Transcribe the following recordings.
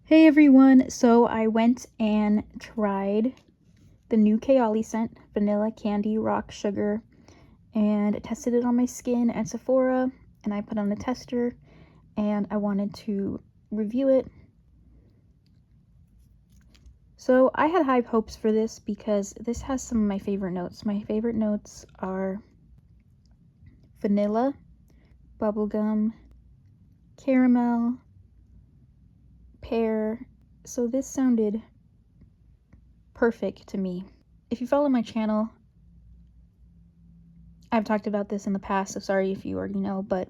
Hey everyone, so I went and tried the new Kayali scent, Vanilla Candy Rock Sugar, and tested it on my skin at Sephora, and I put on the tester, and I wanted to review it. So I had high hopes for this because this has some of my favorite notes. My favorite notes are vanilla, bubblegum, caramel, pear, so this sounded perfect to me. If you follow my channel, I've talked about this in the past, so sorry if you already know, but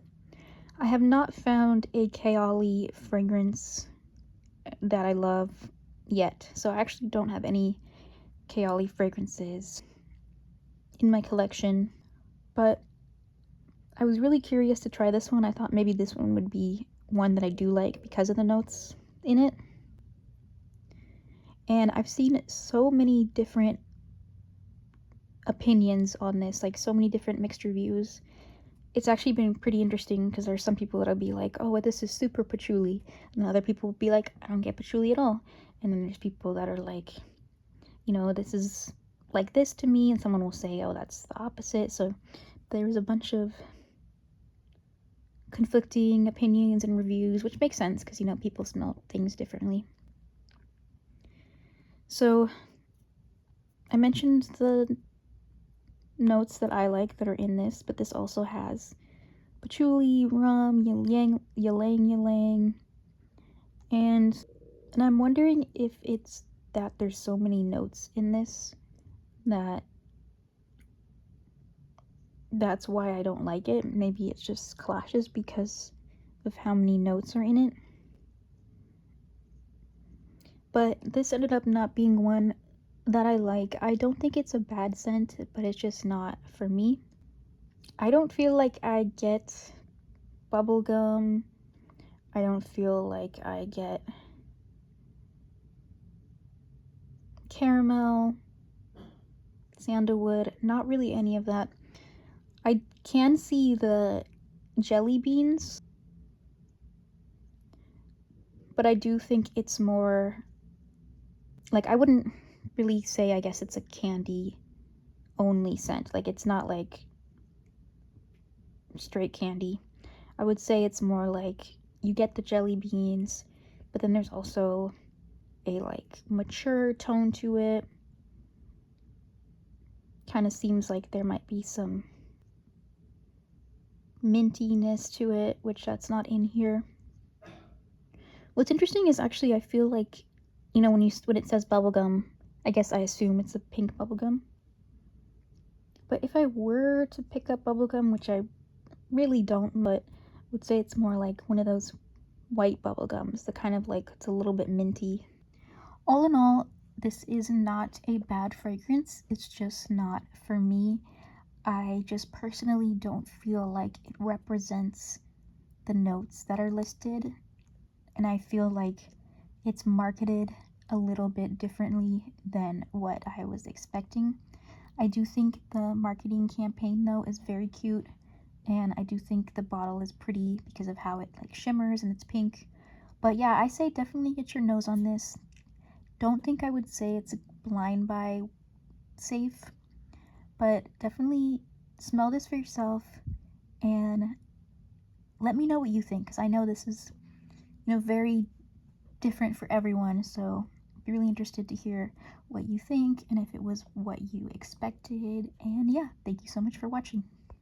I have not found a Kayali fragrance that I love yet. So I actually don't have any Kayali fragrances in my collection, but I was really curious to try this one. I thought maybe this one would be one that I do like because of the notes in it. And I've seen so many different opinions on this, like so many different mixed reviews. It's actually been pretty interesting because there's some people that'll be like, oh, this is super patchouli, and other people will be like, I don't get patchouli at all. And then there's people that are like, this is like this to me, and someone will say, oh, that's the opposite. So there's a bunch of conflicting opinions and reviews, which makes sense because people smell things differently. So I mentioned the notes that I like that are in this, but this also has patchouli, rum, ylang ylang, and I'm wondering if it's that there's so many notes in this that's why I don't like it. Maybe it just clashes because of how many notes are in it. But this ended up not being one that I like. I don't think it's a bad scent, but it's just not for me. I don't feel like I get bubblegum. I don't feel like I get caramel, sandalwood, not really any of that. I can see the jelly beans, but I do think it's more like, I wouldn't really say, I guess it's a candy only scent. Like, it's not like straight candy. I would say it's more like you get the jelly beans, but then there's also a like mature tone to it. Kind of seems like there might be some mintiness to it, which that's not in here. What's interesting is actually I feel like, when it says bubblegum, I guess I assume it's a pink bubblegum. But if I were to pick up bubblegum, which I really don't, but would say it's more like one of those white bubblegums, the kind of like, it's a little bit minty. All in all, this is not a bad fragrance. It's just not for me. I just personally don't feel like it represents the notes that are listed, and I feel like it's marketed a little bit differently than what I was expecting. I do think the marketing campaign though is very cute, and I do think the bottle is pretty because of how it like shimmers and it's pink. But yeah, I say definitely get your nose on this. Don't think I would say it's a blind buy safe, but definitely smell this for yourself and let me know what you think, because I know this is very different for everyone, so I'd be really interested to hear what you think and if it was what you expected. And yeah, thank you so much for watching.